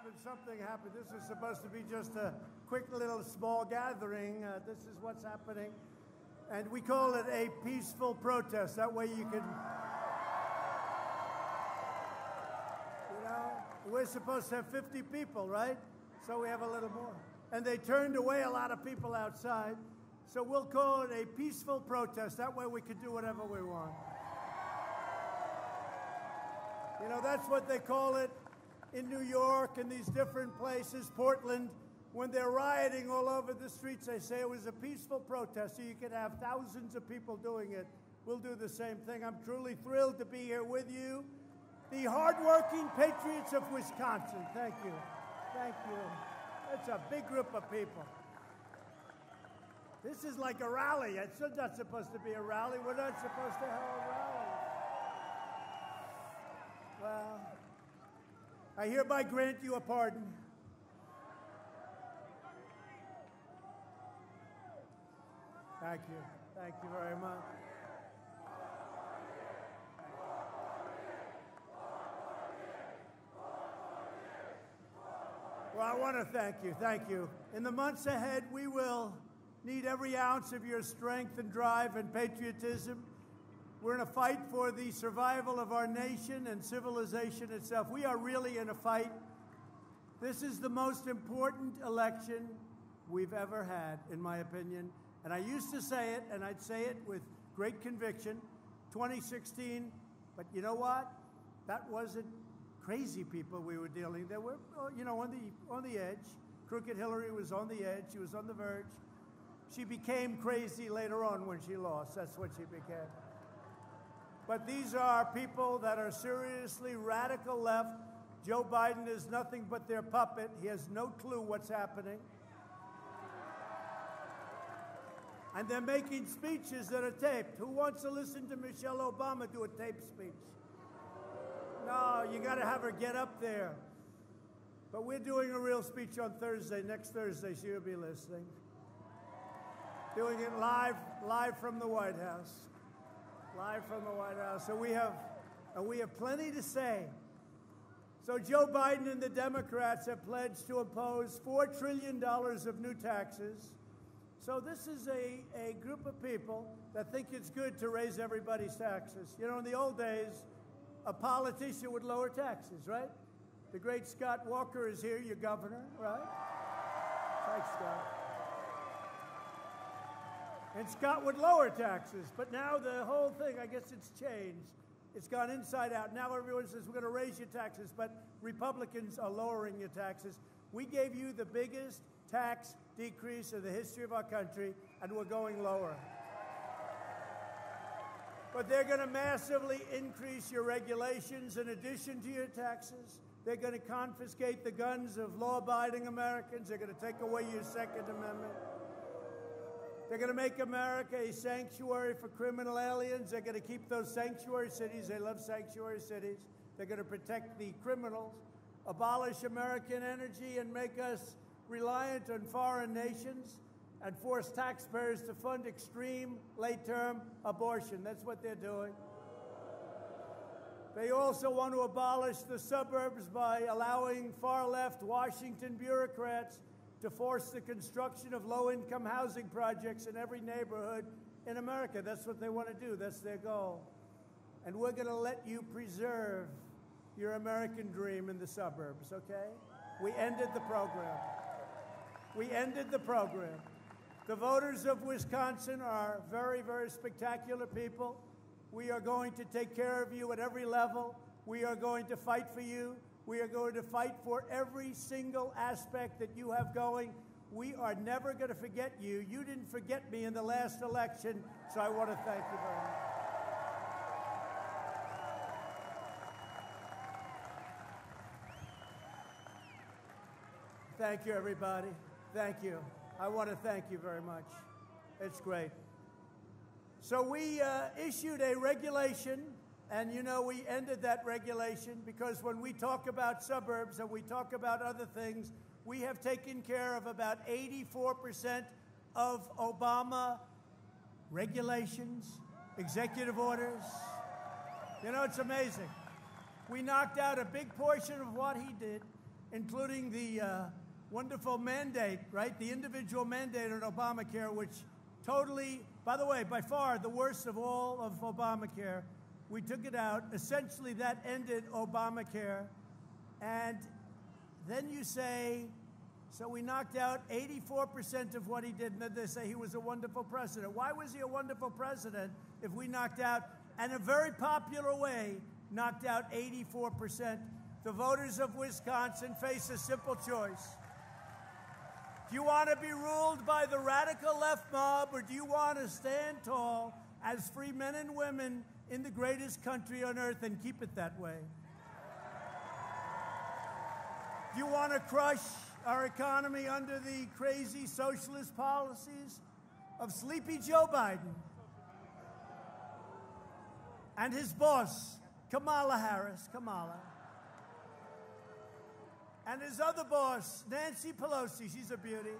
happened. Something happened. This was supposed to be just a quick little small gathering. This is what's happening. And we call it a peaceful protest. That way you can, we're supposed to have 50 people, right? So we have a little more. And they turned away a lot of people outside. So we'll call it a peaceful protest. That way we can do whatever we want. That's what they call it in New York and these different places, Portland. When they're rioting all over the streets, they say it was a peaceful protest, so you could have thousands of people doing it. We'll do the same thing. I'm truly thrilled to be here with you, the hardworking patriots of Wisconsin. Thank you. Thank you. That's a big group of people. This is like a rally. It's not supposed to be a rally. We're not supposed to have a rally. Well, I hereby grant you a pardon. Thank you. Thank you very much. Well, I want to thank you. Thank you. In the months ahead, we will need every ounce of your strength and drive and patriotism. We're in a fight for the survival of our nation and civilization itself. We are really in a fight. This is the most important election we've ever had, in my opinion. And I used to say it, and I'd say it with great conviction, 2016. But you know what? That wasn't crazy people we were dealing. They were, on the edge. Crooked Hillary was on the edge. She was on the verge. She became crazy later on when she lost. That's what she became. But these are people that are seriously radical left. Joe Biden is nothing but their puppet. He has no clue what's happening. And they're making speeches that are taped. Who wants to listen to Michelle Obama do a taped speech? No, you got to have her get up there. But we're doing a real speech on Thursday, next Thursday, so you'll be listening. Doing it live from the White House. Live from the White House. So we have plenty to say. So Joe Biden and the Democrats have pledged to impose $4 trillion of new taxes. So this is a group of people that think it's good to raise everybody's taxes. In the old days, a politician would lower taxes, right? The great Scott Walker is here, your governor, right? Thanks, Scott. And Scott would lower taxes, but now the whole thing, I guess it's changed. It's gone inside out. Now everyone says we're going to raise your taxes, but Republicans are lowering your taxes. We gave you the biggest tax decrease in the history of our country, and we're going lower. But they're going to massively increase your regulations in addition to your taxes. They're going to confiscate the guns of law-abiding Americans. They're going to take away your Second Amendment. They're going to make America a sanctuary for criminal aliens. They're going to keep those sanctuary cities. They love sanctuary cities. They're going to protect the criminals, abolish American energy, and make us reliant on foreign nations, and force taxpayers to fund extreme late-term abortion. That's what they're doing. They also want to abolish the suburbs by allowing far-left Washington bureaucrats to force the construction of low-income housing projects in every neighborhood in America. That's what they want to do. That's their goal. And we're going to let you preserve your American dream in the suburbs, okay? We ended the program. We ended the program. The voters of Wisconsin are very, very spectacular people. We are going to take care of you at every level. We are going to fight for you. We are going to fight for every single aspect that you have going. We are never going to forget you. You didn't forget me in the last election, so I want to thank you very much. Thank you, everybody. Thank you. I want to thank you very much. It's great. So we issued a regulation, and we ended that regulation because when we talk about suburbs and we talk about other things, we have taken care of about 84% of Obama regulations, executive orders. It's amazing. We knocked out a big portion of what he did. including the wonderful mandate, right? The individual mandate on Obamacare, which totally, by the way, by far the worst of all of Obamacare. We took it out. Essentially, that ended Obamacare. And then you say, so we knocked out 84% of what he did, and then they say he was a wonderful president. Why was he a wonderful president if we knocked out, and in a very popular way, knocked out 84%? The voters of Wisconsin face a simple choice. Do you want to be ruled by the radical left mob, or do you want to stand tall as free men and women in the greatest country on earth and keep it that way? Do you want to crush our economy under the crazy socialist policies of sleepy Joe Biden and his boss, Kamala Harris, and his other boss, Nancy Pelosi, she's a beauty,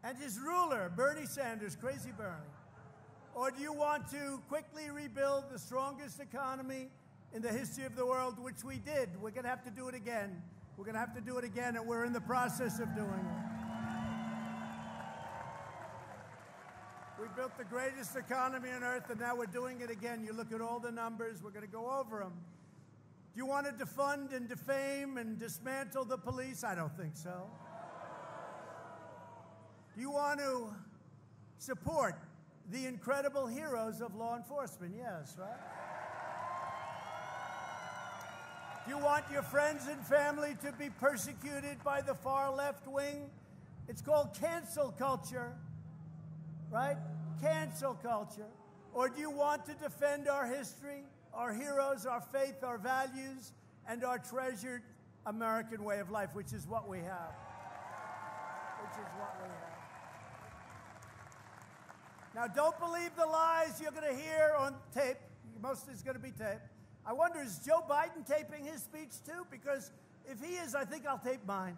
and his ruler, Bernie Sanders, crazy Bernie? Or do you want to quickly rebuild the strongest economy in the history of the world, which we did? We're going to have to do it again. We're going to have to do it again, and we're in the process of doing it. We built the greatest economy on earth, and now we're doing it again. You look at all the numbers. We're going to go over them. Do you want to defund and defame and dismantle the police? I don't think so. Do you want to support the incredible heroes of law enforcement? Yes, right? Do you want your friends and family to be persecuted by the far left wing? It's called cancel culture, right? Cancel culture. Or do you want to defend our history, our heroes, our faith, our values, and our treasured American way of life, which is what we have? Now, don't believe the lies you're going to hear on tape. Mostly it's going to be taped. I wonder, is Joe Biden taping his speech too? Because if he is, I think I'll tape mine.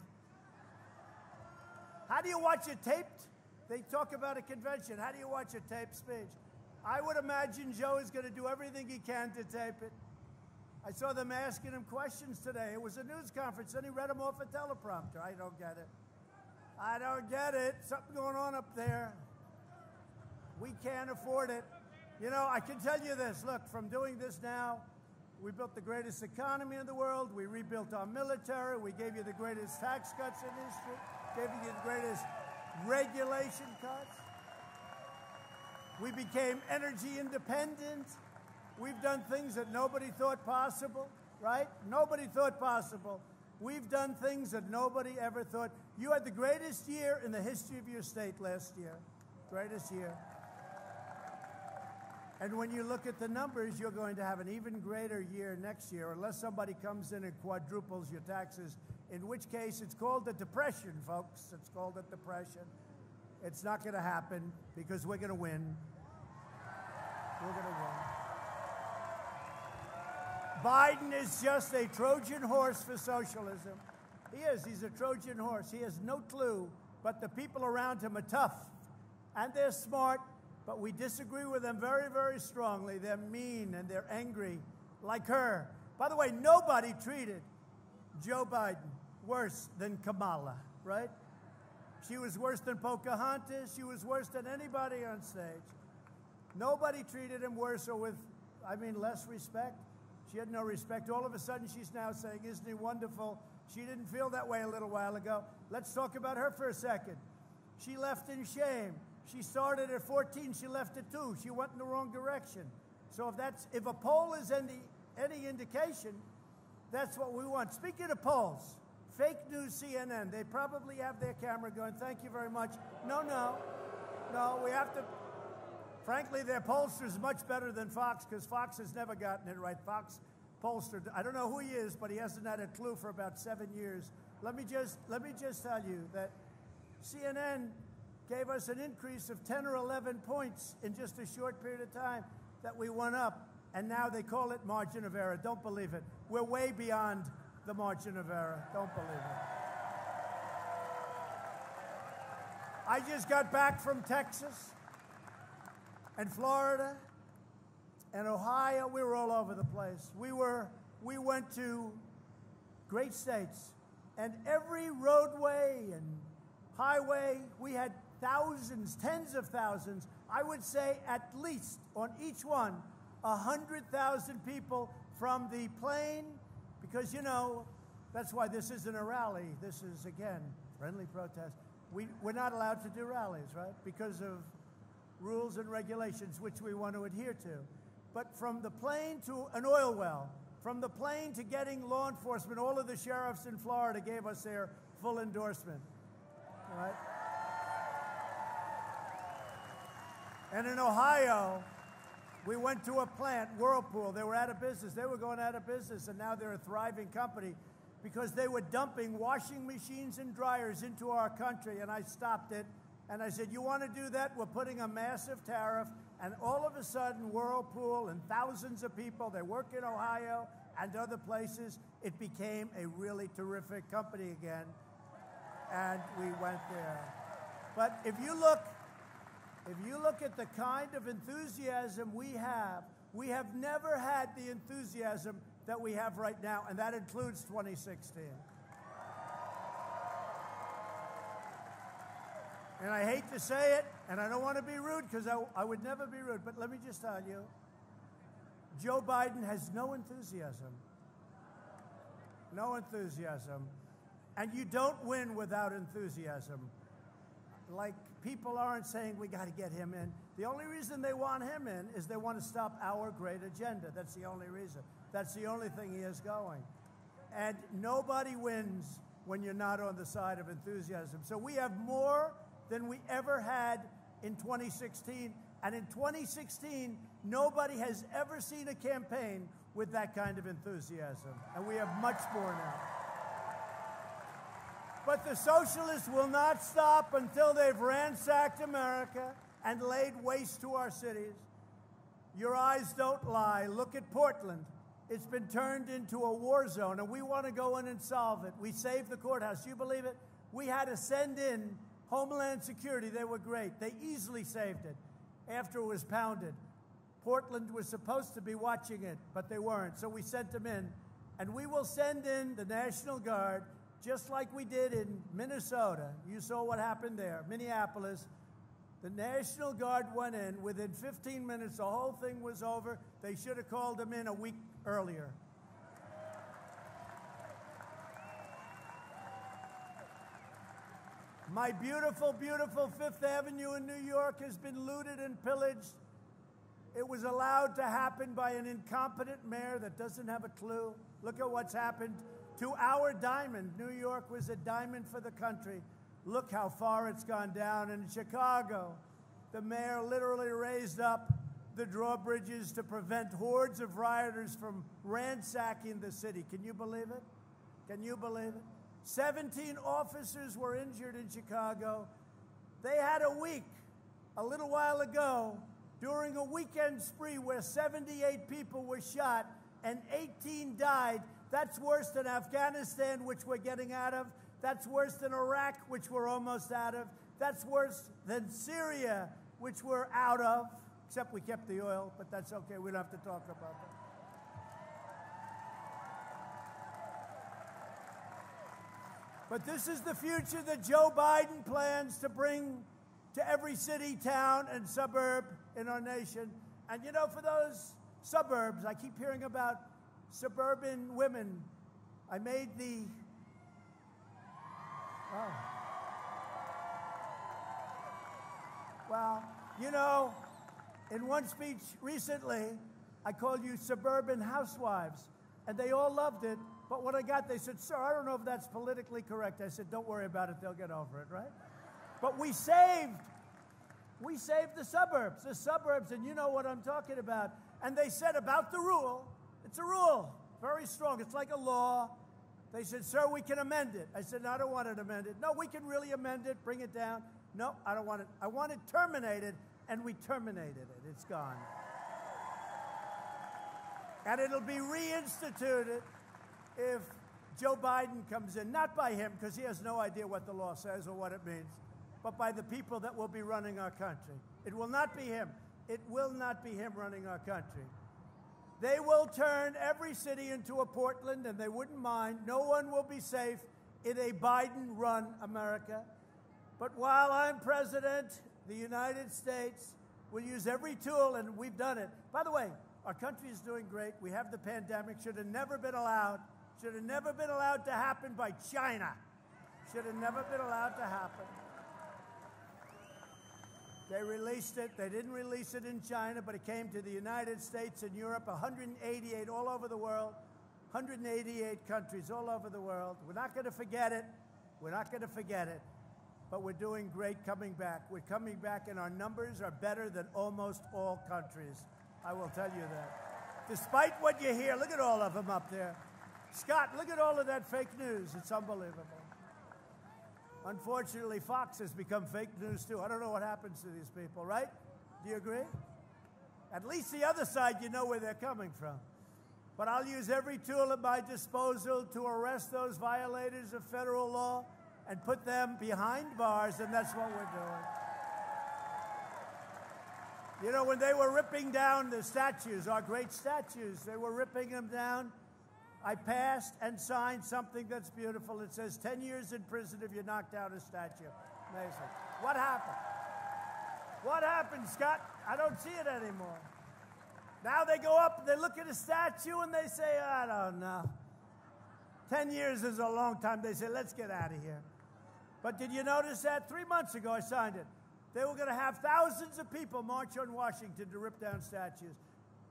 How do you watch it taped? They talk about a convention. How do you watch a taped speech? I would imagine Joe is going to do everything he can to tape it. I saw them asking him questions today. It was a news conference, and he read them off a teleprompter. I don't get it. I don't get it. Something going on up there. We can't afford it. You know, I can tell you this. Look, from doing this now, we built the greatest economy in the world. We rebuilt our military. We gave you the greatest tax cuts in history. Gave you the greatest regulation cuts. We became energy independent. We've done things that nobody thought possible, right? Nobody thought possible. We've done things that nobody ever thought. You had the greatest year in the history of your state last year. Greatest year. And when you look at the numbers, you're going to have an even greater year next year, unless somebody comes in and quadruples your taxes, in which case it's called a depression, folks. It's called a depression. It's not going to happen because we're going to win. We're going to win. Biden is just a Trojan horse for socialism. He is. He's a Trojan horse. He has no clue, but the people around him are tough, and they're smart, but we disagree with them very, very strongly. They're mean, and they're angry, like her. By the way, nobody treated Joe Biden worse than Kamala, right? She was worse than Pocahontas. She was worse than anybody on stage. Nobody treated him worse or with, less respect. She had no respect. All of a sudden, she's now saying, isn't he wonderful? She didn't feel that way a little while ago. Let's talk about her for a second. She left in shame. She started at 14. She left at 2. She went in the wrong direction. So if a poll is any indication, that's what we want. Speaking of polls, fake news CNN, they probably have their camera going, thank you very much. No, we have to. Frankly, their pollster's much better than Fox, because Fox has never gotten it right. Fox pollster, I don't know who he is, but he hasn't had a clue for about 7 years. Let me just tell you that CNN gave us an increase of 10 or 11 points in just a short period of time that we went up, and now they call it margin of error. Don't believe it. We're way beyond the margin of error. Don't believe it. I just got back from Texas and Florida and Ohio. We were all over the place. We went to great states. And every roadway and highway, we had thousands, tens of thousands, I would say at least on each one, 100,000 people from the plain, because, you know, that's why this isn't a rally. This is, again, friendly protest. We're not allowed to do rallies, right? Because of rules and regulations, which we want to adhere to. But from the plain to an oil well, from the plain to getting law enforcement, all of the sheriffs in Florida gave us their full endorsement, all right? And in Ohio, we went to a plant, Whirlpool. They were out of business. They were going out of business, and now they're a thriving company because they were dumping washing machines and dryers into our country, and I stopped it. And I said, you want to do that? We're putting a massive tariff. And all of a sudden, Whirlpool and thousands of people, they work in Ohio and other places, it became a really terrific company again. And we went there. But if you look at the kind of enthusiasm we have never had the enthusiasm that we have right now, and that includes 2016. And I hate to say it, and I don't want to be rude because I would never be rude, but let me just tell you, Joe Biden has no enthusiasm. No enthusiasm. And you don't win without enthusiasm. Like, people aren't saying we got to get him in. The only reason they want him in is they want to stop our great agenda. That's the only reason. That's the only thing he has going. And nobody wins when you're not on the side of enthusiasm. So we have more than we ever had in 2016. And in 2016, nobody has ever seen a campaign with that kind of enthusiasm. And we have much more now. But the socialists will not stop until they've ransacked America and laid waste to our cities. Your eyes don't lie. Look at Portland. It's been turned into a war zone, and we want to go in and solve it. We saved the courthouse. You believe it? We had to send in Homeland Security. They were great. They easily saved it after it was pounded. Portland was supposed to be watching it, but they weren't. So we sent them in. And we will send in the National Guard, just like we did in Minnesota. You saw what happened there. Minneapolis. The National Guard went in. Within 15 minutes, the whole thing was over. They should have called them in a week earlier. My beautiful, beautiful Fifth Avenue in New York has been looted and pillaged. It was allowed to happen by an incompetent mayor that doesn't have a clue. Look at what's happened to our diamond. New York was a diamond for the country. Look how far it's gone down. In Chicago, the mayor literally raised up the drawbridges to prevent hordes of rioters from ransacking the city. Can you believe it? Can you believe it? 17 officers were injured in Chicago. They had a week, a little while ago, during a weekend spree where 78 people were shot and 18 died. That's worse than Afghanistan, which we're getting out of. That's worse than Iraq, which we're almost out of. That's worse than Syria, which we're out of, except we kept the oil, but that's okay. We don't have to talk about that. But this is the future that Joe Biden plans to bring to every city, town, and suburb in our nation. And you know, for those suburbs, I keep hearing about suburban women. I made the... Oh. Well, you know, in one speech recently, I called you suburban housewives, and they all loved it. But when I got, they said, sir, I don't know if that's politically correct. I said, don't worry about it. They'll get over it, right? But we saved the suburbs, and you know what I'm talking about. And they said about the rule, it's a rule, very strong. It's like a law. They said, sir, we can amend it. I said, no, I don't want it amended. No, we can really amend it, bring it down. No, I don't want it. I want it terminated, and we terminated it. It's gone. And it'll be reinstituted if Joe Biden comes in, not by him, because he has no idea what the law says or what it means, but by the people that will be running our country. It will not be him. It will not be him running our country. They will turn every city into a Portland, and they wouldn't mind. No one will be safe in a Biden-run America. But while I'm president, the United States will use every tool, and we've done it. By the way, our country is doing great. We have the pandemic. Should have never been allowed to happen by China. Should have never been allowed to happen. They released it. They didn't release it in China, but it came to the United States and Europe, 188 all over the world, 188 countries all over the world. We're not going to forget it. We're not going to forget it. But we're doing great coming back. We're coming back, and our numbers are better than almost all countries. I will tell you that. Despite what you hear, look at all of them up there. Scott, look at all of that fake news. It's unbelievable. Unfortunately, Fox has become fake news, too. I don't know what happens to these people, right? Do you agree? At least the other side, you know where they're coming from. But I'll use every tool at my disposal to arrest those violators of federal law and put them behind bars, and that's what we're doing. You know, when they were ripping down the statues, our great statues, they were ripping them down, I passed and signed something that's beautiful. It says 10 years in prison if you knock down a statue. Amazing. What happened? What happened, Scott? I don't see it anymore. Now they go up, they look at a statue, and they say, I don't know. 10 years is a long time. They say, let's get out of here. But did you notice that? 3 months ago, I signed it. They were going to have thousands of people march on Washington to rip down statues.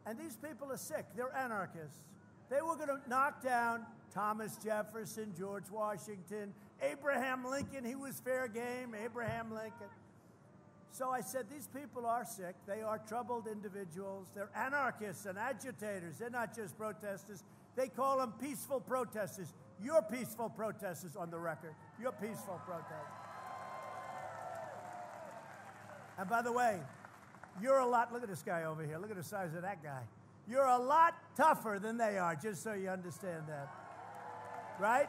And these people are sick. They're anarchists. They were going to knock down Thomas Jefferson, George Washington, Abraham Lincoln. He was fair game, Abraham Lincoln. So I said, these people are sick. They are troubled individuals. They're anarchists and agitators. They're not just protesters. They call them peaceful protesters. You're peaceful protesters on the record. You're peaceful protesters. And by the way, you're a lot, look at this guy over here. Look at the size of that guy. You're a lot tougher than they are, just so you understand that. Right?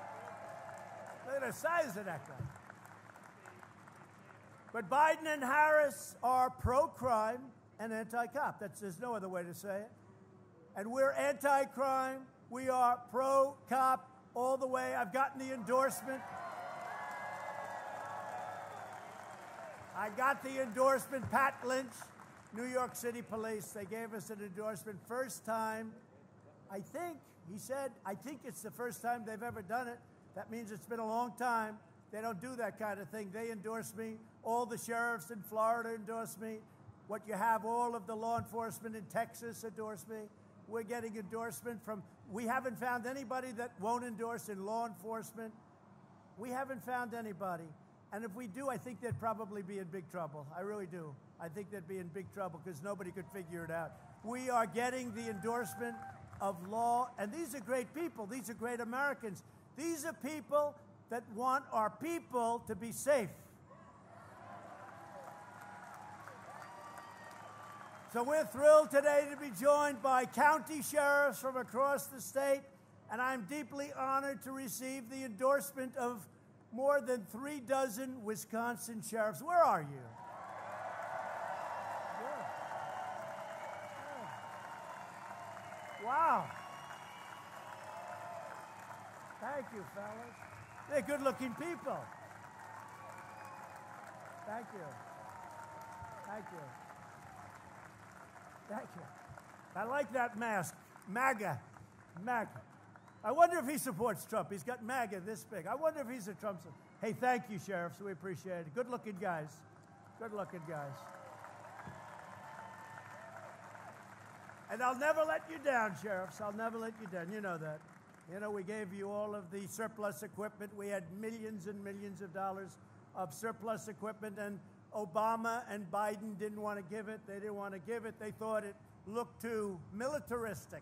Look at the size of that guy. But Biden and Harris are pro-crime and anti-cop. There's no other way to say it. And we're anti-crime. We are pro-cop all the way. I've gotten the endorsement. I got the endorsement. Pat Lynch, New York City Police, they gave us an endorsement. First time, I think, he said, I think it's the first time they've ever done it. That means it's been a long time. They don't do that kind of thing. They endorse me. All the sheriffs in Florida endorse me. What you have, all of the law enforcement in Texas endorse me. We're getting endorsement from, we haven't found anybody that won't endorse in law enforcement. We haven't found anybody. And if we do, I think they'd probably be in big trouble. I really do. I think they'd be in big trouble because nobody could figure it out. We are getting the endorsement of law, and these are great people. These are great Americans. These are people that want our people to be safe. So we're thrilled today to be joined by county sheriffs from across the state, and I'm deeply honored to receive the endorsement of more than 36 Wisconsin sheriffs. Where are you? Good. Good. Wow. Thank you, fellas. They're good-looking people. Thank you. Thank you. Thank you. I like that mask. MAGA. MAGA. I wonder if he supports Trump. He's got MAGA this big. I wonder if he's a Trump supporter. Hey, thank you, sheriffs. We appreciate it. Good-looking guys. Good-looking guys. And I'll never let you down, sheriffs. I'll never let you down. You know that. You know, we gave you all of the surplus equipment. We had millions and millions of dollars of surplus equipment, and Obama and Biden didn't want to give it. They didn't want to give it. They thought it looked too militaristic,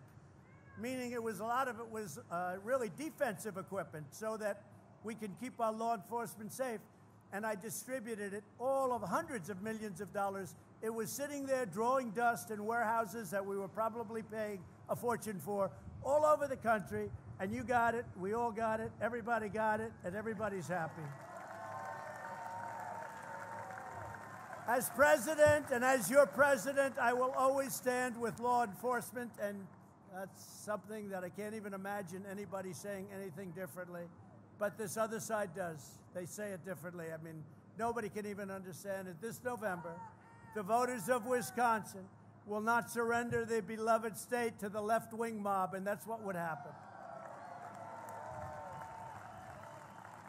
meaning a lot of it was really defensive equipment so that we can keep our law enforcement safe. And I distributed it, all of hundreds of millions of dollars. It was sitting there drawing dust in warehouses that we were probably paying a fortune for all over the country. And you got it, we all got it, everybody got it, and everybody's happy. As president and as your president, I will always stand with law enforcement That's something that I can't even imagine anybody saying anything differently. But this other side does. They say it differently. I mean, nobody can even understand it. This November, the voters of Wisconsin will not surrender their beloved state to the left-wing mob, and that's what would happen.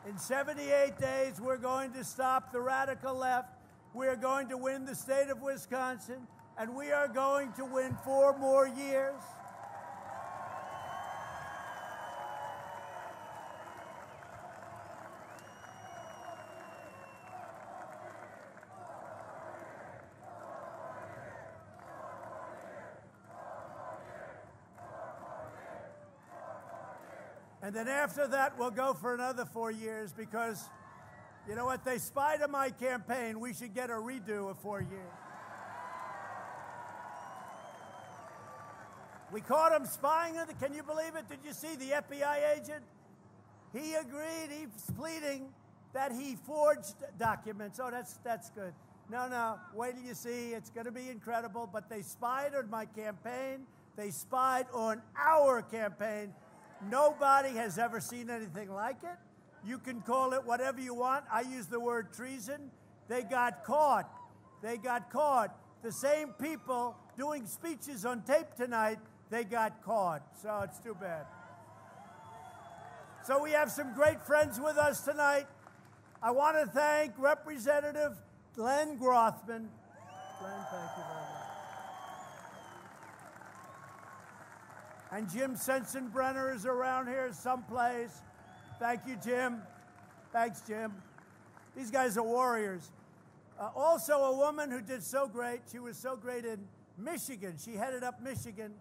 In 78 days, we're going to stop the radical left. We're going to win the state of Wisconsin, and we are going to win 4 more years. And then after that, we'll go for another 4 years because, you know what, they spied on my campaign. We should get a redo of 4 years. We caught him spying on can you believe it? Did you see the FBI agent? He agreed, he's pleading that he forged documents. Oh, that's good. No, wait till you see, it's going to be incredible. But they spied on my campaign. They spied on our campaign. Nobody has ever seen anything like it. You can call it whatever you want. I use the word treason. They got caught. They got caught. The same people doing speeches on tape tonight, they got caught. So it's too bad. So we have some great friends with us tonight. I want to thank Representative Glenn Grothman. Glenn, thank you very much. And Jim Sensenbrenner is around here someplace. Thank you, Jim. Thanks, Jim. These guys are warriors. Also, a woman who did so great. She was so great in Michigan. She headed up Michigan,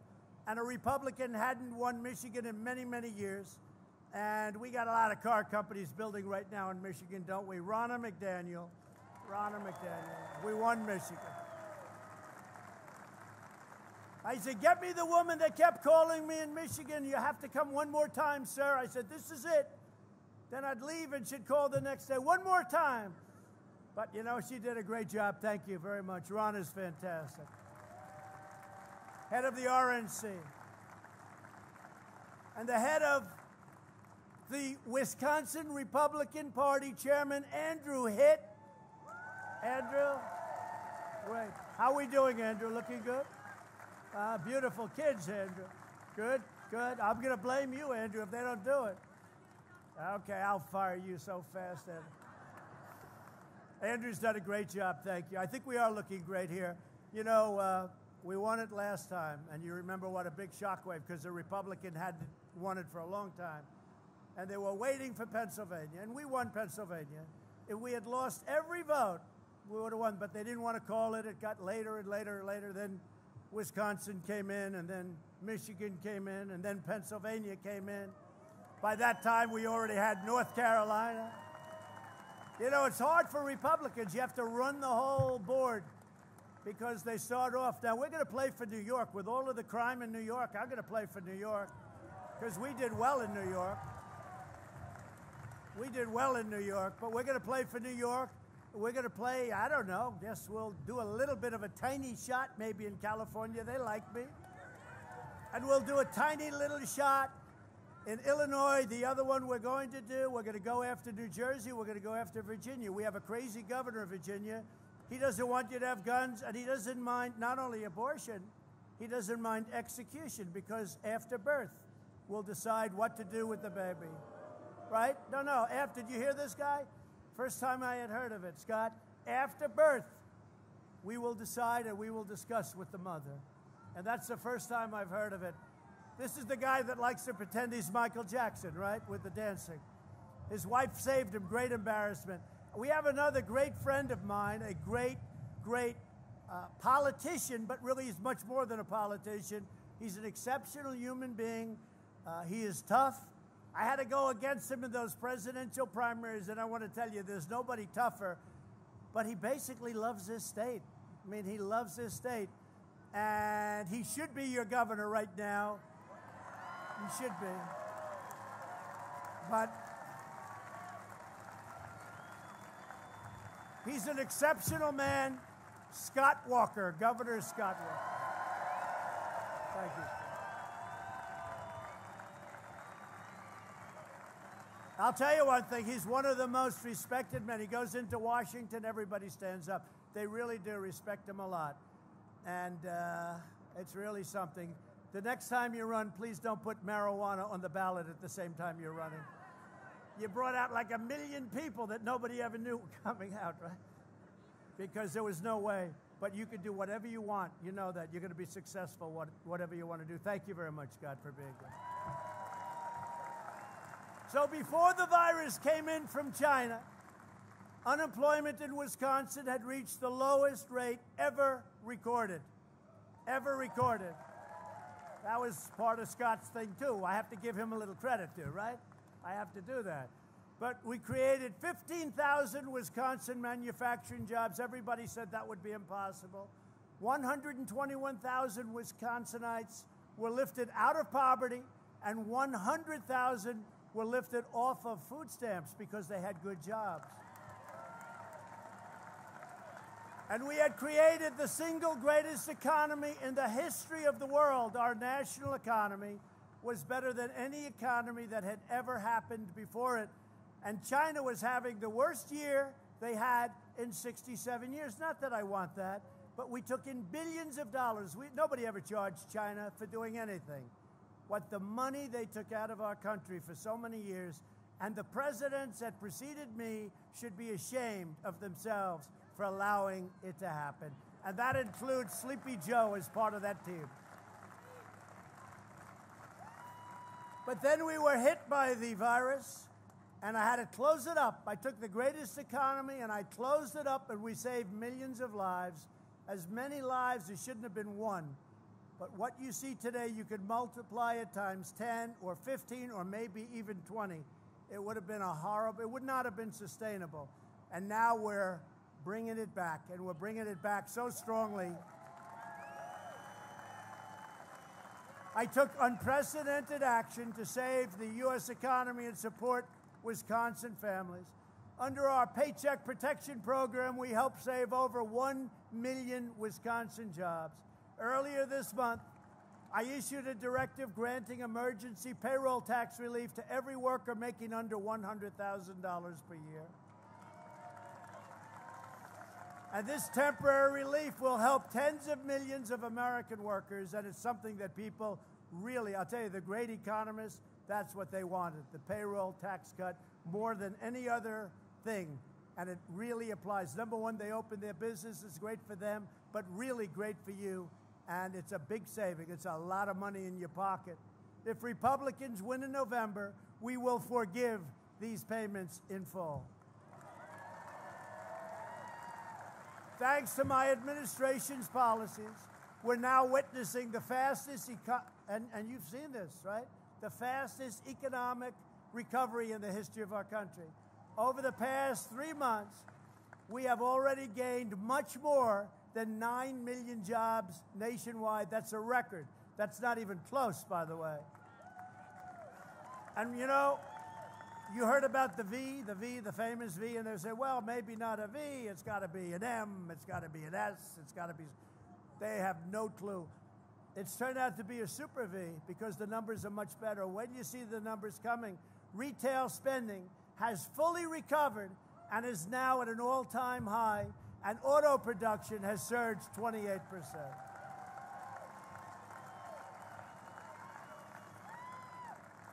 and a Republican hadn't won Michigan in many, many years. And we got a lot of car companies building right now in Michigan, don't we? Ronna McDaniel. Ronna McDaniel. We won Michigan. I said, get me the woman that kept calling me in Michigan. You have to come one more time, sir. I said, this is it. Then I'd leave and she'd call the next day, one more time. But, you know, she did a great job. Thank you very much. Ron is fantastic. Head of the RNC. And the head of the Wisconsin Republican Party, Chairman Andrew Hitt. Andrew, great. How are we doing, Andrew? Looking good? Beautiful kids, Andrew. Good, good. I'm going to blame you, Andrew, if they don't do it. Okay, I'll fire you so fast, Andrew. Andrew's done a great job, thank you. I think we are looking great here. You know, we won it last time, and you remember what a big shockwave, because the Republican hadn't won it for a long time. And they were waiting for Pennsylvania, and we won Pennsylvania. If we had lost every vote, we would have won, but they didn't want to call it. It got later and later and later. Then Wisconsin came in, and then Michigan came in, and then Pennsylvania came in. By that time, we already had North Carolina. You know, it's hard for Republicans. You have to run the whole board because they start off. Now, we're going to play for New York. With all of the crime in New York, I'm going to play for New York because we did well in New York. We did well in New York, but we're going to play for New York. We're going to play, I don't know, guess we'll do a little bit of a tiny shot maybe in California. They like me. And we'll do a tiny little shot in Illinois. The other one we're going to do, we're going to go after New Jersey. We're going to go after Virginia. We have a crazy governor of Virginia. He doesn't want you to have guns, and he doesn't mind not only abortion, he doesn't mind execution, because after birth, we'll decide what to do with the baby. Right? No, after, did you hear this guy? First time I had heard of it, Scott. After birth, we will decide and we will discuss with the mother. And that's the first time I've heard of it. This is the guy that likes to pretend he's Michael Jackson, right, with the dancing. His wife saved him, great embarrassment. We have another great friend of mine, a great politician, but really he's much more than a politician. He's an exceptional human being. He is tough. I had to go against him in those presidential primaries, and I want to tell you, there's nobody tougher. But he basically loves this state. I mean, he loves this state. And he should be your governor right now. He should be. But he's an exceptional man. Scott Walker, Governor Scott Walker. Thank you. I'll tell you one thing. He's one of the most respected men. He goes into Washington, everybody stands up. They really do respect him a lot. And it's really something. The next time you run, please don't put marijuana on the ballot at the same time you're running. You brought out like 1 million people that nobody ever knew were coming out, right? Because there was no way. But you could do whatever you want. You know that. You're going to be successful, whatever you want to do. Thank you very much, Scott, for being here. So before the virus came in from China, unemployment in Wisconsin had reached the lowest rate ever recorded. Ever recorded. That was part of Scott's thing, too. I have to give him a little credit, too, right? I have to do that. But we created 15,000 Wisconsin manufacturing jobs. Everybody said that would be impossible. 121,000 Wisconsinites were lifted out of poverty, and 100,000 were lifted off of food stamps because they had good jobs. And we had created the single greatest economy in the history of the world. Our national economy was better than any economy that had ever happened before it. And China was having the worst year they had in 67 years. Not that I want that, but we took in billions of dollars. Nobody ever charged China for doing anything. What the money they took out of our country for so many years, and the presidents that preceded me should be ashamed of themselves for allowing it to happen. And that includes Sleepy Joe as part of that team. But then we were hit by the virus, and I had to close it up. I took the greatest economy, and I closed it up, and we saved millions of lives, as many lives as shouldn't have been won. But what you see today, you could multiply it times 10 or 15 or maybe even 20. It would have been it would not have been sustainable. And now we're bringing it back, and we're bringing it back so strongly. I took unprecedented action to save the U.S. economy and support Wisconsin families. Under our Paycheck Protection Program, we helped save over 1 million Wisconsin jobs. Earlier this month, I issued a directive granting emergency payroll tax relief to every worker making under $100,000 per year. And this temporary relief will help tens of millions of American workers, and it's something that people really, I'll tell you, the great economists, that's what they wanted, the payroll tax cut, more than any other thing. And it really applies. Number one, they open their business, it's great for them, but really great for you, and it's a big saving. It's a lot of money in your pocket. If Republicans win in November, we will forgive these payments in full. Thanks to my administration's policies, we're now witnessing the fastest, and you've seen this, right? The fastest economic recovery in the history of our country. Over the past 3 months, we have already gained much more than 9 million jobs nationwide. That's a record. That's not even close, by the way. And you know, you heard about the famous V, and they say, well, maybe not a V, it's got to be an M, it's got to be an S, it's got to be... They have no clue. It's turned out to be a super V because the numbers are much better. When you see the numbers coming, retail spending has fully recovered and is now at an all-time high, and auto production has surged 28%.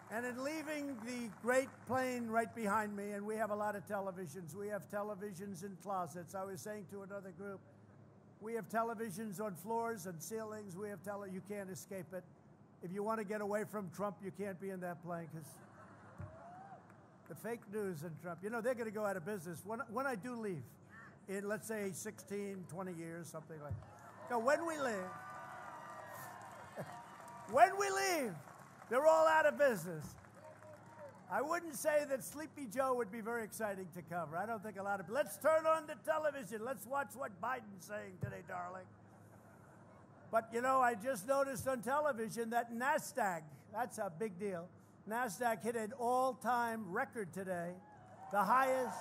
And in leaving the great plane right behind me, and we have a lot of televisions. We have televisions in closets. I was saying to another group, we have televisions on floors and ceilings. We have you can't escape it. If you want to get away from Trump, you can't be in that plane because the fake news and Trump, you know, they're going to go out of business. When I do leave, in let's say 16, 20 years, something like that. So when we leave, they're all out of business. I wouldn't say that Sleepy Joe would be very exciting to cover. I don't think a lot of... Let's turn on the television. Let's watch what Biden's saying today, darling. But, you know, I just noticed on television that NASDAQ, that's a big deal. NASDAQ hit an all-time record today, the highest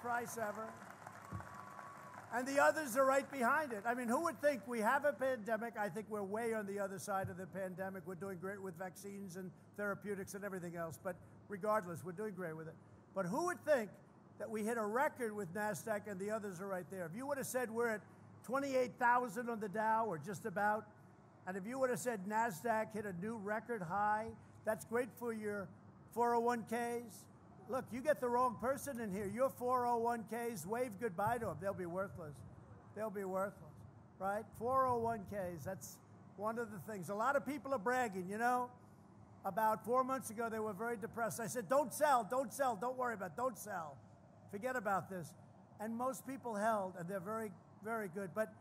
price ever. And the others are right behind it. I mean, who would think we have a pandemic? I think we're way on the other side of the pandemic. We're doing great with vaccines and therapeutics and everything else. But regardless, we're doing great with it. But who would think that we hit a record with NASDAQ and the others are right there? If you would have said we're at 28,000 on the Dow, or just about, and if you would have said NASDAQ hit a new record high, that's great for your 401ks. Look, you get the wrong person in here. Your 401ks, wave goodbye to them. They'll be worthless. They'll be worthless, right? 401ks, that's one of the things. A lot of people are bragging, you know. About 4 months ago, they were very depressed. I said, don't sell, don't sell, don't worry about it, don't sell. Forget about this. And most people held, and they're very, very good. But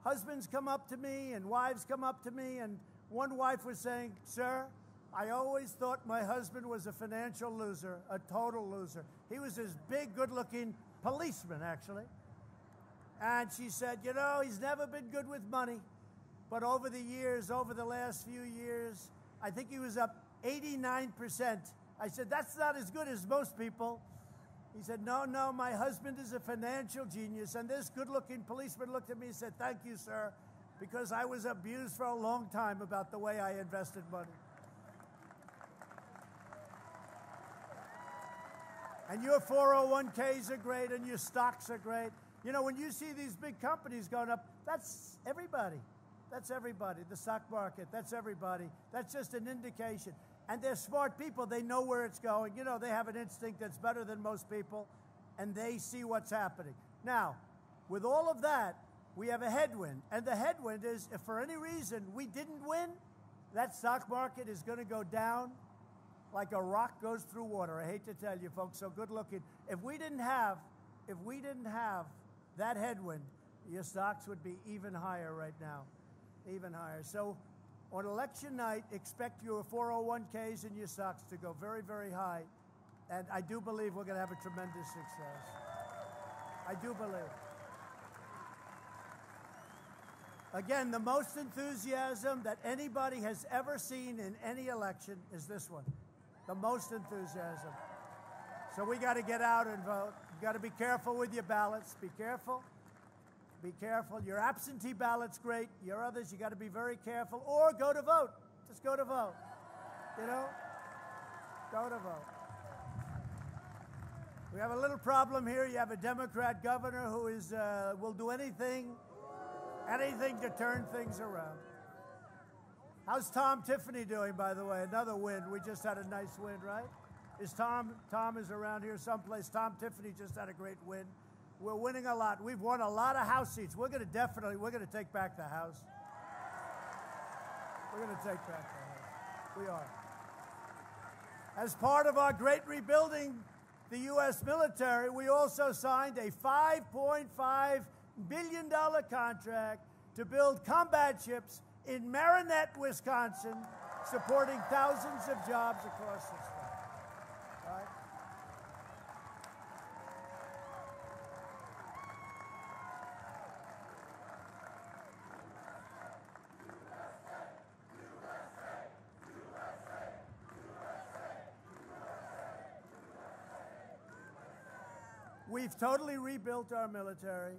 husbands come up to me and wives come up to me, and one wife was saying, sir, I always thought my husband was a financial loser, a total loser. He was this big, good-looking policeman, actually. And she said, you know, he's never been good with money. But over the years, over the last few years, I think he was up 89%. I said, that's not as good as most people. He said, no, no, my husband is a financial genius. And this good-looking policeman looked at me and said, thank you, sir, because I was abused for a long time about the way I invested money. And your 401ks are great, and your stocks are great. You know, when you see these big companies going up, that's everybody. That's everybody. The stock market, that's everybody. That's just an indication. And they're smart people. They know where it's going. You know, they have an instinct that's better than most people, and they see what's happening. Now, with all of that, we have a headwind. And the headwind is, if for any reason we didn't win, that stock market is going to go down like a rock goes through water. I hate to tell you, folks, so good looking. If we didn't have that headwind, your stocks would be even higher right now, even higher. So on election night, expect your 401ks and your stocks to go very, very high. And I do believe we're going to have a tremendous success. I do believe. Again, the most enthusiasm that anybody has ever seen in any election is this one. The most enthusiasm. So we got to get out and vote. You got to be careful with your ballots. Be careful. Be careful. Your absentee ballot's great. Your others, you got to be very careful. Or go to vote. Just go to vote. You know? Go to vote. We have a little problem here. You have a Democrat governor who is will do anything to turn things around. How's Tom Tiffany doing, by the way? Another win. We just had a nice win, right? Tom is around here someplace. Tom Tiffany just had a great win. We're winning a lot. We've won a lot of House seats. We're going to take back the House. We're going to take back the House. We are. As part of our great rebuilding the U.S. military, we also signed a $5.5 billion contract to build combat ships in Marinette, Wisconsin, supporting thousands of jobs across the state. Right? We've totally rebuilt our military.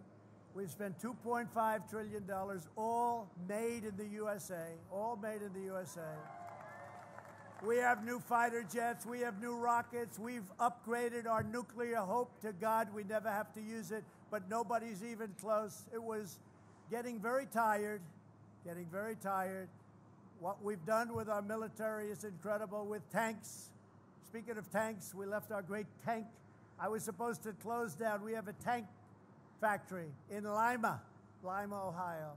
We've spent $2.5 trillion, all made in the USA, all made in the USA. We have new fighter jets. We have new rockets. We've upgraded our nuclear. Hope to God we never have to use it, but nobody's even close. It was getting very tired, getting very tired. What we've done with our military is incredible with tanks. Speaking of tanks, we left our great tank. I was supposed to close down. We have a tank factory in Lima, Ohio,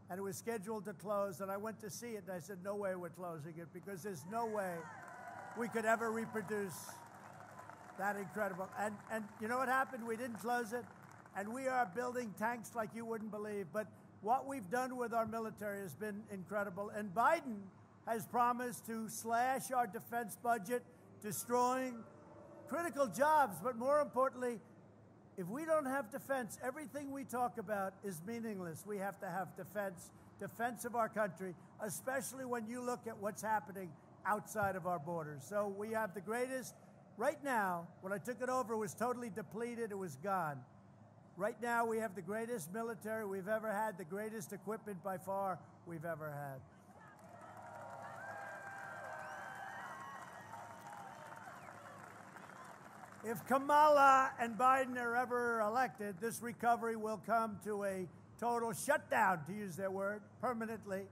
and it was scheduled to close, and I went to see it, and I said, no way we're closing it, because there's no way we could ever reproduce that incredible. And you know what happened? We didn't close it, and we are building tanks like you wouldn't believe. But what we've done with our military has been incredible, and Biden has promised to slash our defense budget, destroying critical jobs, but more importantly, if we don't have defense, everything we talk about is meaningless. We have to have defense of our country, especially when you look at what's happening outside of our borders. So we have the greatest, right now, when I took it over, it was totally depleted, it was gone. Right now, we have the greatest military we've ever had, the greatest equipment by far we've ever had. If Kamala and Biden are ever elected, this recovery will come to a total shutdown, to use their word, permanently.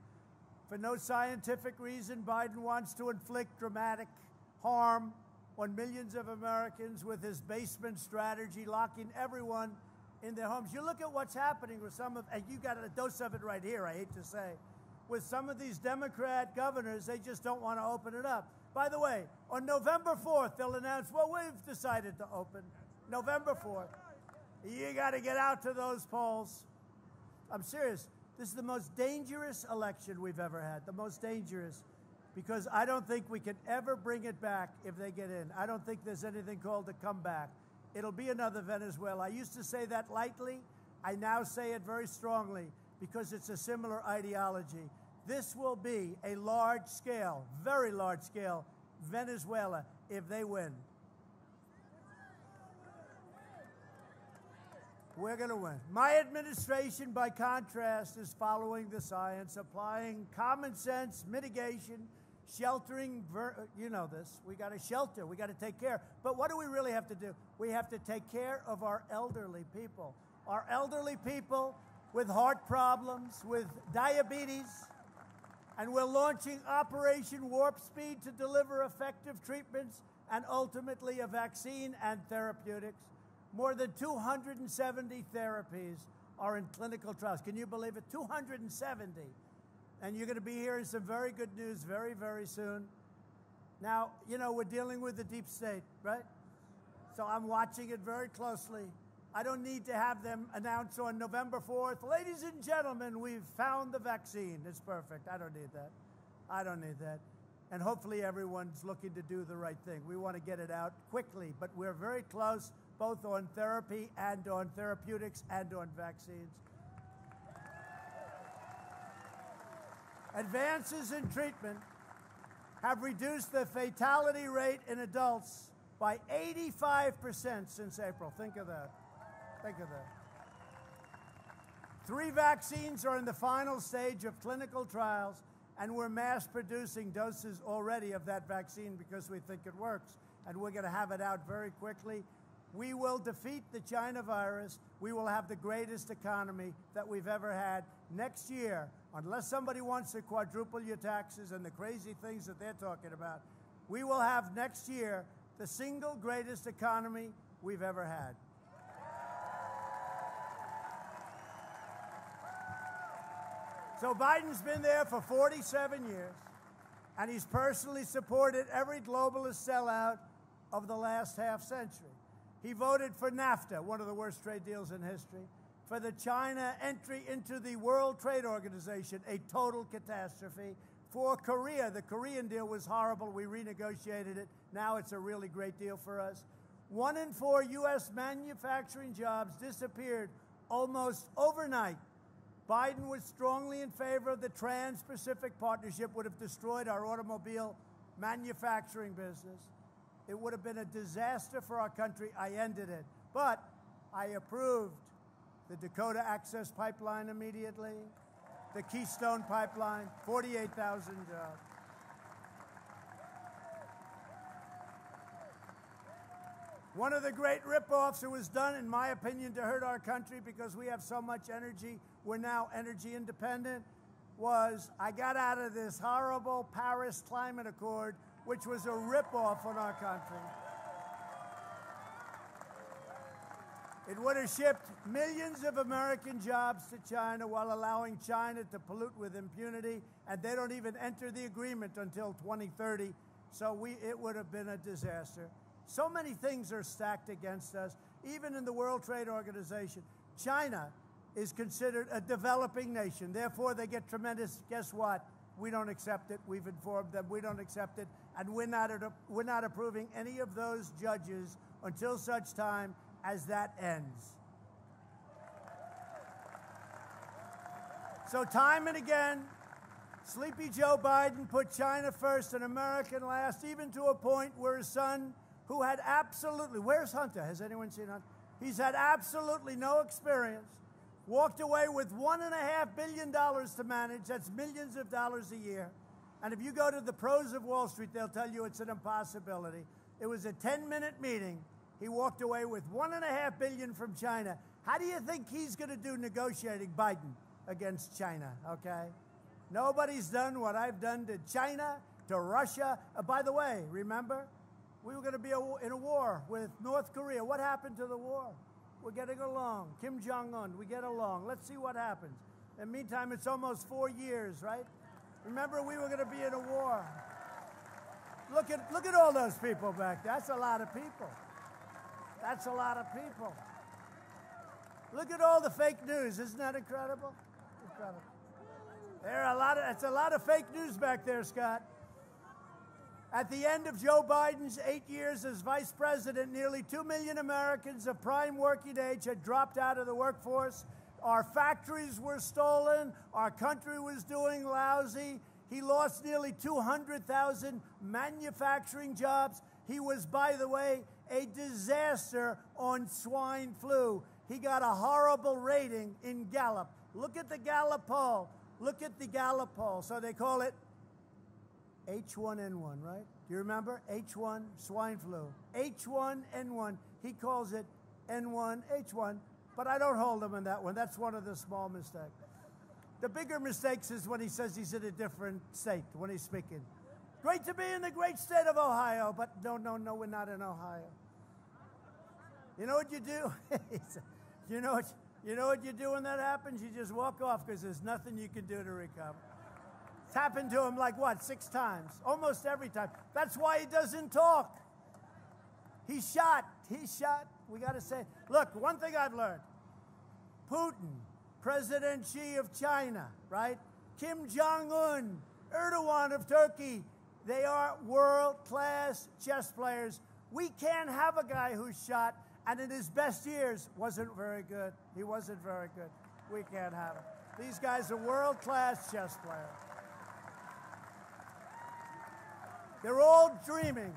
For no scientific reason, Biden wants to inflict dramatic harm on millions of Americans with his basement strategy, locking everyone in their homes. You look at what's happening with some of, and you got a dose of it right here, I hate to say, with some of these Democrat governors, they just don't want to open it up. By the way, on November 4th, they'll announce, well, we've decided to open. November 4th. You got to get out to those polls. I'm serious. This is the most dangerous election we've ever had, the most dangerous, because I don't think we can ever bring it back if they get in. I don't think there's anything called a comeback. It'll be another Venezuela. I used to say that lightly. I now say it very strongly because it's a similar ideology. This will be a large-scale, very large-scale Venezuela if they win. We're going to win. My administration, by contrast, is following the science, applying common sense, mitigation, sheltering. You know this. We got to shelter. We got to take care. But what do we really have to do? We have to take care of our elderly people. Our elderly people with heart problems, with diabetes. And we're launching Operation Warp Speed to deliver effective treatments and ultimately a vaccine and therapeutics. More than 270 therapies are in clinical trials. Can you believe it? 270. And you're going to be hearing some very good news very, very soon. Now, you know, we're dealing with the deep state, right? So I'm watching it very closely. I don't need to have them announce on November 4th, ladies and gentlemen, we've found the vaccine. It's perfect. I don't need that. I don't need that. And hopefully everyone's looking to do the right thing. We want to get it out quickly, but we're very close, both on therapy and on therapeutics and on vaccines. Advances in treatment have reduced the fatality rate in adults by 85% since April. Think of that. Think of that. 3 vaccines are in the final stage of clinical trials, and we're mass producing doses already of that vaccine because we think it works, and we're going to have it out very quickly. We will defeat the China virus. We will have the greatest economy that we've ever had. Next year, unless somebody wants to quadruple your taxes and the crazy things that they're talking about, we will have next year the single greatest economy we've ever had. So Biden's been there for 47 years, and he's personally supported every globalist sellout of the last half century. He voted for NAFTA, one of the worst trade deals in history, for the China entry into the World Trade Organization, a total catastrophe. For Korea, the Korean deal was horrible. We renegotiated it. Now it's a really great deal for us. 1 in 4 U.S. manufacturing jobs disappeared almost overnight. Biden was strongly in favor of the Trans-Pacific Partnership, would have destroyed our automobile manufacturing business. It would have been a disaster for our country. I ended it. But I approved the Dakota Access Pipeline immediately, the Keystone Pipeline, 48,000 jobs. One of the great ripoffs that was done, in my opinion, to hurt our country because we have so much energy, we're now energy independent, was I got out of this horrible Paris Climate Accord, which was a ripoff on our country. It would have shipped millions of American jobs to China while allowing China to pollute with impunity, and they don't even enter the agreement until 2030, so it would have been a disaster. So many things are stacked against us, even in the World Trade Organization. China is considered a developing nation. Therefore, they get tremendous, guess what? We don't accept it. We've informed them we don't accept it. And we're not approving any of those judges until such time as that ends. So time and again, Sleepy Joe Biden put China first and America last, even to a point where his son, who had absolutely, where's Hunter? Has anyone seen Hunter? He's had absolutely no experience. Walked away with $1.5 billion to manage. That's millions of dollars a year. And if you go to the pros of Wall Street, they'll tell you it's an impossibility. It was a 10-minute meeting. He walked away with $1.5 billion from China. How do you think he's going to do negotiating, Biden, against China, okay? Nobody's done what I've done to China, to Russia. By the way, remember, we were going to be in a war with North Korea. What happened to the war? We're getting along. Kim Jong-un, we get along. Let's see what happens. In the meantime, it's almost 4 years, right? Remember, we were going to be in a war. Look at all those people back there. That's a lot of people. That's a lot of people. Look at all the fake news. Isn't that incredible? Incredible. It's a lot of fake news back there, Scott. At the end of Joe Biden's 8 years as vice president, nearly 2 million Americans of prime working age had dropped out of the workforce. Our factories were stolen. Our country was doing lousy. He lost nearly 200,000 manufacturing jobs. He was, by the way, a disaster on swine flu. He got a horrible rating in Gallup. Look at the Gallup poll. Look at the Gallup poll. So they call it H1N1, right? Do you remember? H1, swine flu. H1N1. He calls it N1, H1. But I don't hold him on that one. That's one of the small mistakes. The bigger mistakes is when he says he's in a different state when he's speaking. Great to be in the great state of Ohio, but no, we're not in Ohio. You know what you do? you know what you do when that happens? You just walk off because there's nothing you can do to recover. It's happened to him like, what, 6 times? Almost every time. That's why he doesn't talk. He's shot. We got to say, look, one thing I've learned. Putin, President Xi of China, right? Kim Jong-un, Erdogan of Turkey. They are world-class chess players. We can't have a guy who's shot and in his best years wasn't very good. He wasn't very good. We can't have it. These guys are world-class chess players. They're all dreaming.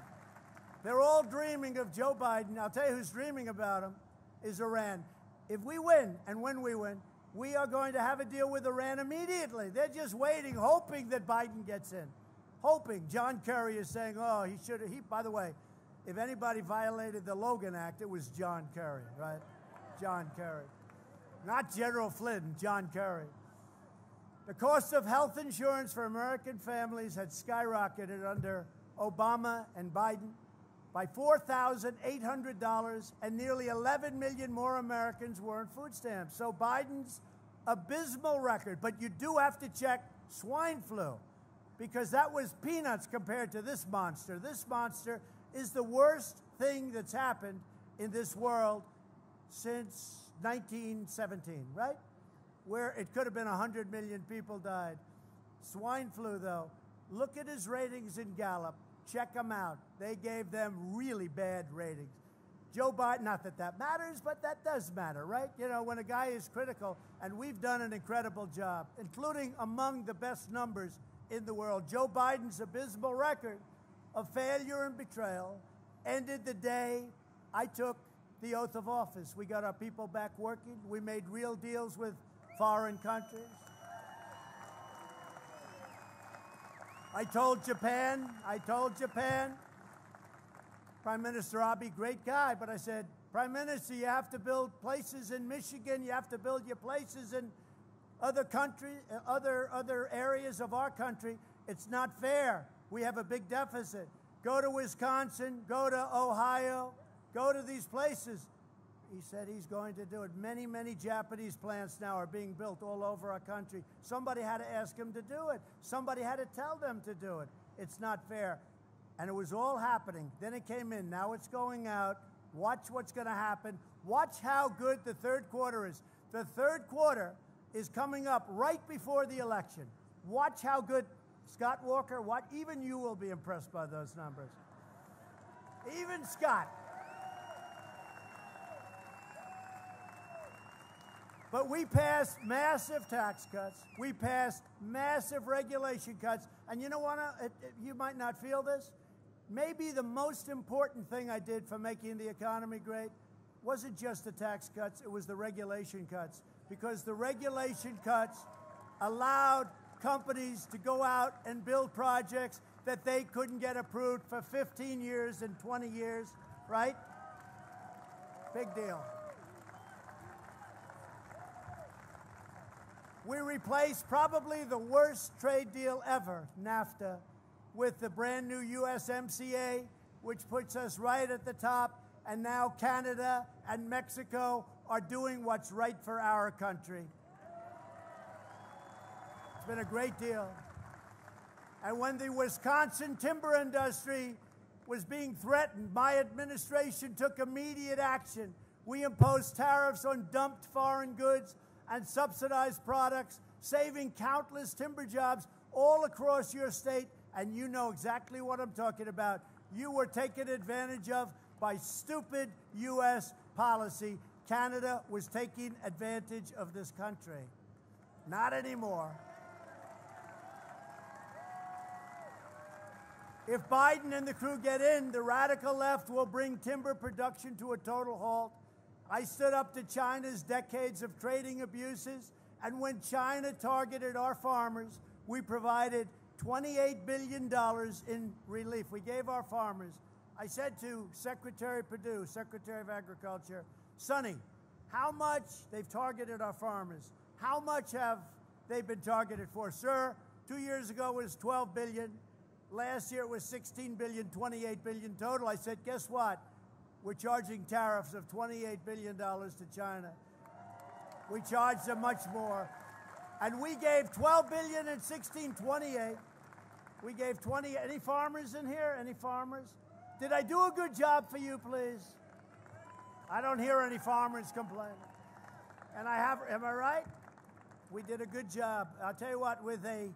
They're all dreaming of Joe Biden. I'll tell you who's dreaming about him is Iran. If we win, and when we win, we are going to have a deal with Iran immediately. They're just waiting, hoping that Biden gets in. Hoping. John Kerry is saying, oh, he should have. By the way, if anybody violated the Logan Act, it was John Kerry, right? John Kerry. Not General Flynn, John Kerry. The cost of health insurance for American families had skyrocketed under Obama and Biden by $4,800, and nearly 11 million more Americans were on food stamps. So Biden's abysmal record, but you do have to check swine flu, because that was peanuts compared to this monster. This monster is the worst thing that's happened in this world since 1917, right? Where it could have been 100 million people died. Swine flu, though, look at his ratings in Gallup. Check them out. They gave them really bad ratings. Joe Biden, not that that matters, but that does matter, right? You know, when a guy is critical, and we've done an incredible job, including among the best numbers in the world. Joe Biden's abysmal record of failure and betrayal ended the day I took the oath of office. We got our people back working. We made real deals with foreign countries. I told Japan, Prime Minister Abe, great guy, but I said, Prime Minister, you have to build places in Michigan, you have to build your places in other countries, other areas of our country. It's not fair. We have a big deficit. Go to Wisconsin, go to Ohio, go to these places. He said he's going to do it. Many, many Japanese plants now are being built all over our country. Somebody had to ask him to do it. Somebody had to tell them to do it. It's not fair. And it was all happening. Then it came in. Now it's going out. Watch what's going to happen. Watch how good the third quarter is. The third quarter is coming up right before the election. Watch how good, Scott Walker, even you will be impressed by those numbers. Even Scott. But we passed massive tax cuts. We passed massive regulation cuts. And you know what? You might not feel this. Maybe the most important thing I did for making the economy great wasn't just the tax cuts, it was the regulation cuts. Because the regulation cuts allowed companies to go out and build projects that they couldn't get approved for 15 years and 20 years, right? Big deal. We replaced probably the worst trade deal ever, NAFTA, with the brand new USMCA, which puts us right at the top, and now Canada and Mexico are doing what's right for our country. It's been a great deal. And when the Wisconsin timber industry was being threatened, my administration took immediate action. We imposed tariffs on dumped foreign goods and subsidized products, saving countless timber jobs all across your state, and you know exactly what I'm talking about. You were taken advantage of by stupid U.S. policy. Canada was taking advantage of this country. Not anymore. If Biden and the crew get in, the radical left will bring timber production to a total halt. I stood up to China's decades of trading abuses, and when China targeted our farmers, we provided $28 billion in relief. We gave our farmers. I said to Secretary Perdue, Secretary of Agriculture, Sonny, how much they've targeted our farmers? How much have they been targeted for? Sir, 2 years ago it was $12 billion. Last year it was $16 billion, $28 billion total. I said, guess what? We're charging tariffs of $28 billion to China. We charged them much more. And we gave $12 billion and $16, $28. We gave 20. Any farmers in here? Any farmers? Did I do a good job for you, please? I don't hear any farmers complaining. And I have, am I right? We did a good job. I'll tell you what, with a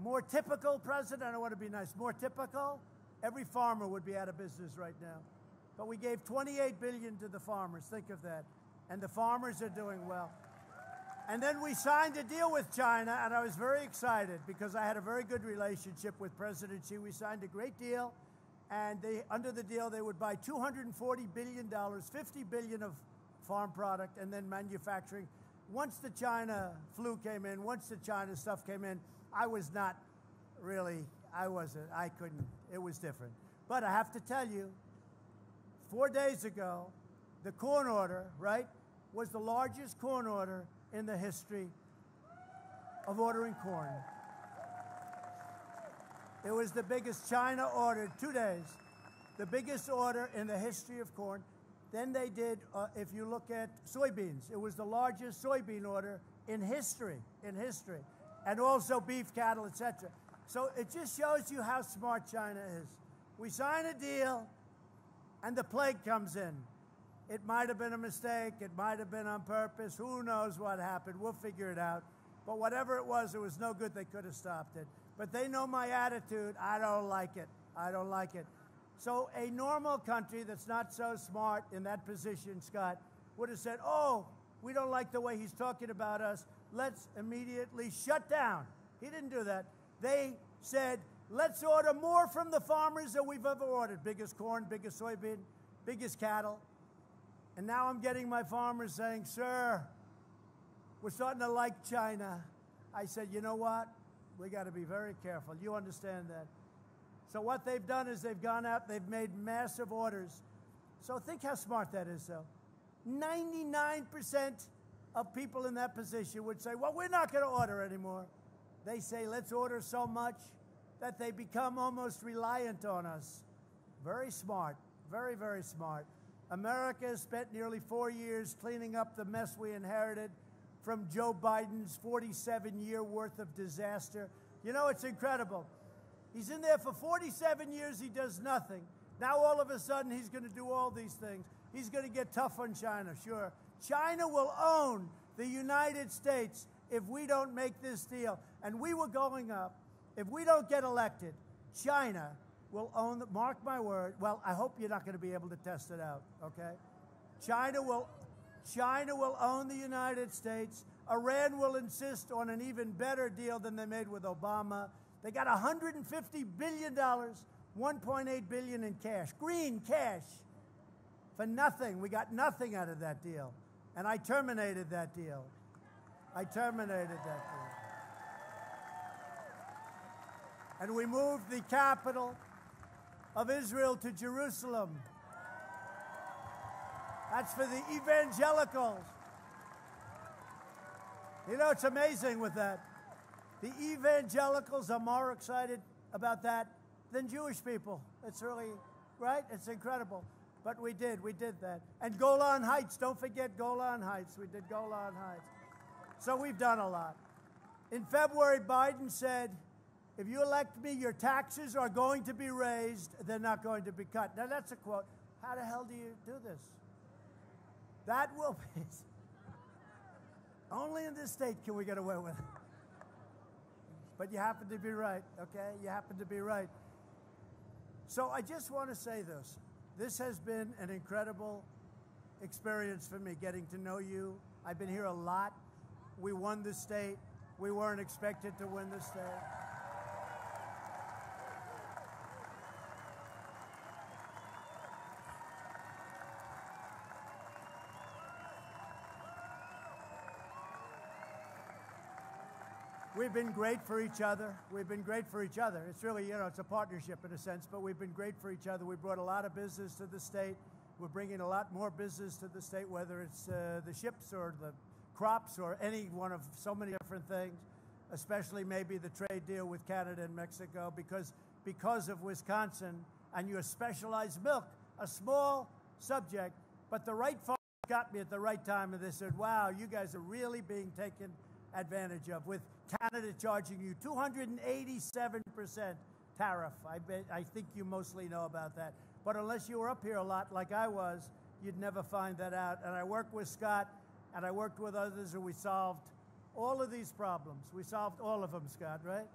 more typical president, I don't want to be nice, more typical, every farmer would be out of business right now. But we gave $28 billion to the farmers. Think of that. And the farmers are doing well. And then we signed a deal with China, and I was very excited because I had a very good relationship with President Xi. We signed a great deal, and under the deal, they would buy $240 billion, $50 billion of farm product, and then manufacturing. Once the China flu came in, once the China stuff came in, I was not really, I couldn't, it was different. But I have to tell you, 4 days ago, the corn order, right, was the largest corn order in the history of ordering corn. It was the biggest. China ordered 2 days, the biggest order in the history of corn. Then they did, if you look at soybeans, it was the largest soybean order in history, and also beef, cattle, etc. So it just shows you how smart China is. We sign a deal, and the plague comes in. It might have been a mistake. It might have been on purpose. Who knows what happened? We'll figure it out. But whatever it was no good. They could have stopped it. But they know my attitude. I don't like it. I don't like it. So a normal country that's not so smart in that position, Scott, would have said, oh, we don't like the way he's talking about us. Let's immediately shut down. He didn't do that. They said, let's order more from the farmers than we've ever ordered. Biggest corn, biggest soybean, biggest cattle. And now I'm getting my farmers saying, sir, we're starting to like China. I said, you know what? We got to be very careful. You understand that. So what they've done is they've gone out, they've made massive orders. So think how smart that is, though. 99% of people in that position would say, well, we're not going to order anymore. They say, let's order so much that they become almost reliant on us. Very smart. Very, very smart. America has spent nearly 4 years cleaning up the mess we inherited from Joe Biden's 47-year worth of disaster. You know, it's incredible. He's in there for 47 years, he does nothing. Now all of a sudden he's going to do all these things. He's going to get tough on China, sure. China will own the United States if we don't make this deal. And we were going up. If we don't get elected, China will own, mark my word, well, I hope you're not going to be able to test it out, okay? China will own the United States. Iran will insist on an even better deal than they made with Obama. They got $150 billion, $1.8 billion in cash, green cash. for nothing. We got nothing out of that deal. And I terminated that deal. I terminated that deal. And we moved the capital of Israel to Jerusalem. That's for the evangelicals. You know, it's amazing with that. The evangelicals are more excited about that than Jewish people. It's really, right? It's incredible. But we did that. And Golan Heights, don't forget Golan Heights. We did Golan Heights. So we've done a lot. In February, Biden said, if you elect me, your taxes are going to be raised. They're not going to be cut. Now, that's a quote. How the hell do you do this? That will be... Only in this state can we get away with it. But you happen to be right, okay? You happen to be right. So I just want to say this. This has been an incredible experience for me, getting to know you. I've been here a lot. We won the state. We weren't expected to win the state. We've been great for each other. We've been great for each other. It's really, you know, it's a partnership in a sense, but we've been great for each other. We brought a lot of business to the state. We're bringing a lot more business to the state, whether it's the ships or the crops or any one of so many different things, especially maybe the trade deal with Canada and Mexico, because of Wisconsin and your specialized milk, a small subject, but the right folks got me at the right time, and they said, wow, you guys are really being taken advantage of, with Canada charging you 287% tariff. I think you mostly know about that. But unless you were up here a lot like I was, you'd never find that out. And I worked with Scott, and I worked with others, and we solved all of these problems. We solved all of them, Scott, right?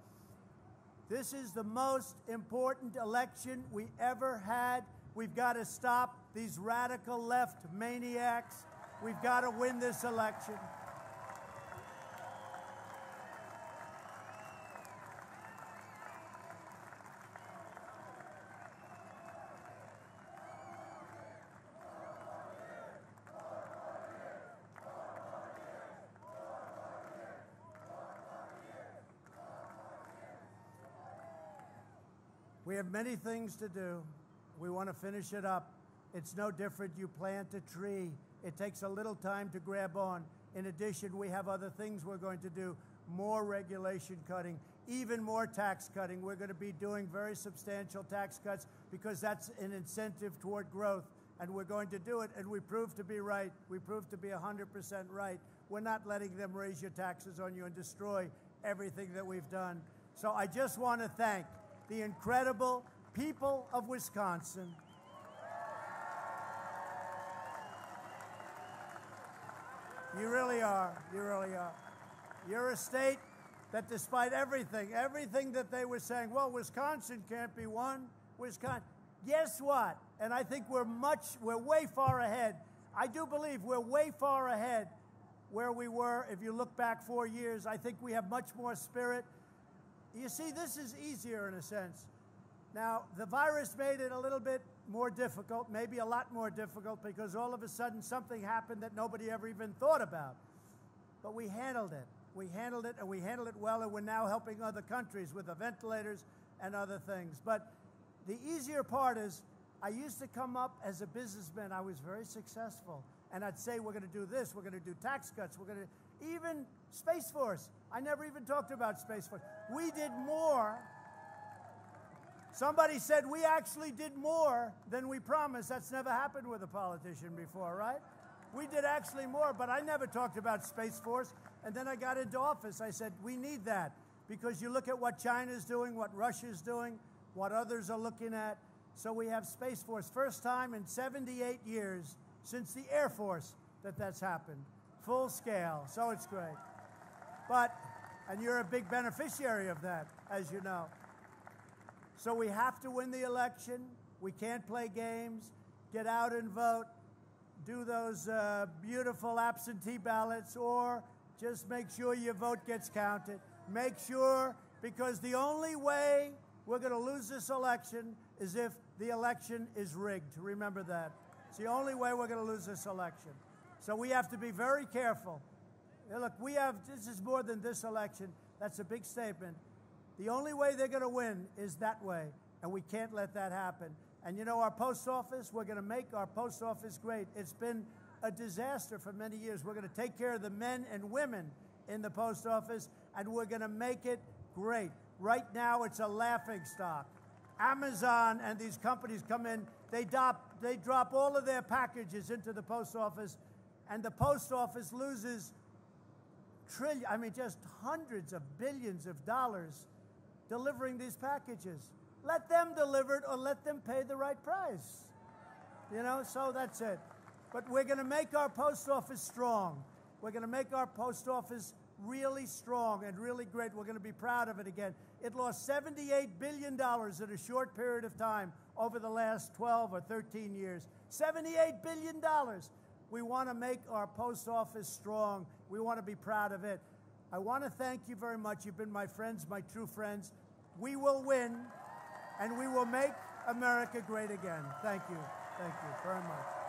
This is the most important election we ever had. We've got to stop these radical left maniacs. We've got to win this election. We have many things to do. We want to finish it up. It's no different. You plant a tree. It takes a little time to grab on. In addition, we have other things we're going to do. More regulation cutting, even more tax cutting. We're going to be doing very substantial tax cuts because that's an incentive toward growth. And we're going to do it, and we proved to be right. We proved to be 100% right. We're not letting them raise your taxes on you and destroy everything that we've done. So I just want to thank the incredible people of Wisconsin. You really are. You really are. You're a state that despite everything that they were saying, well, Wisconsin can't be won. Wisconsin. Guess what? And I think we're way far ahead. I do believe we're way far ahead where we were. If you look back 4 years, I think we have much more spirit. You see, this is easier in a sense. Now, the virus made it a little bit more difficult, maybe a lot more difficult, because all of a sudden something happened that nobody ever even thought about. But we handled it. We handled it, and we handled it well, and we're now helping other countries with the ventilators and other things. But the easier part is, I used to come up as a businessman. I was very successful. And I'd say, we're going to do this, we're going to do tax cuts, we're going to even Space Force. I never even talked about Space Force. We did more. Somebody said we actually did more than we promised. That's never happened with a politician before, right? We did actually more, but I never talked about Space Force. And then I got into office. I said, we need that, because you look at what China's doing, what Russia's doing, what others are looking at. So we have Space Force. First time in 78 years since the Air Force that's happened. Full scale. So it's great. And you're a big beneficiary of that, as you know. So we have to win the election. We can't play games. Get out and vote. Do those beautiful absentee ballots, or just make sure your vote gets counted. Make sure, because the only way we're going to lose this election is if the election is rigged. Remember that. It's the only way we're going to lose this election. So we have to be very careful. Look, this is more than this election. That's a big statement. The only way they're going to win is that way, and we can't let that happen. And you know, our post office, we're going to make our post office great. It's been a disaster for many years. We're going to take care of the men and women in the post office, and we're going to make it great. Right now, it's a laughingstock. Amazon and these companies come in, they drop all of their packages into the post office, and the post office loses just hundreds of billions of dollars delivering these packages. Let them deliver it or let them pay the right price. You know, so that's it. But we're going to make our post office strong. We're going to make our post office really strong and really great. We're going to be proud of it again. It lost $78 billion in a short period of time over the last 12 or 13 years. $78 billion. We want to make our post office strong. We want to be proud of it. I want to thank you very much. You've been my friends, my true friends. We will win, and we will make America great again. Thank you. Thank you very much.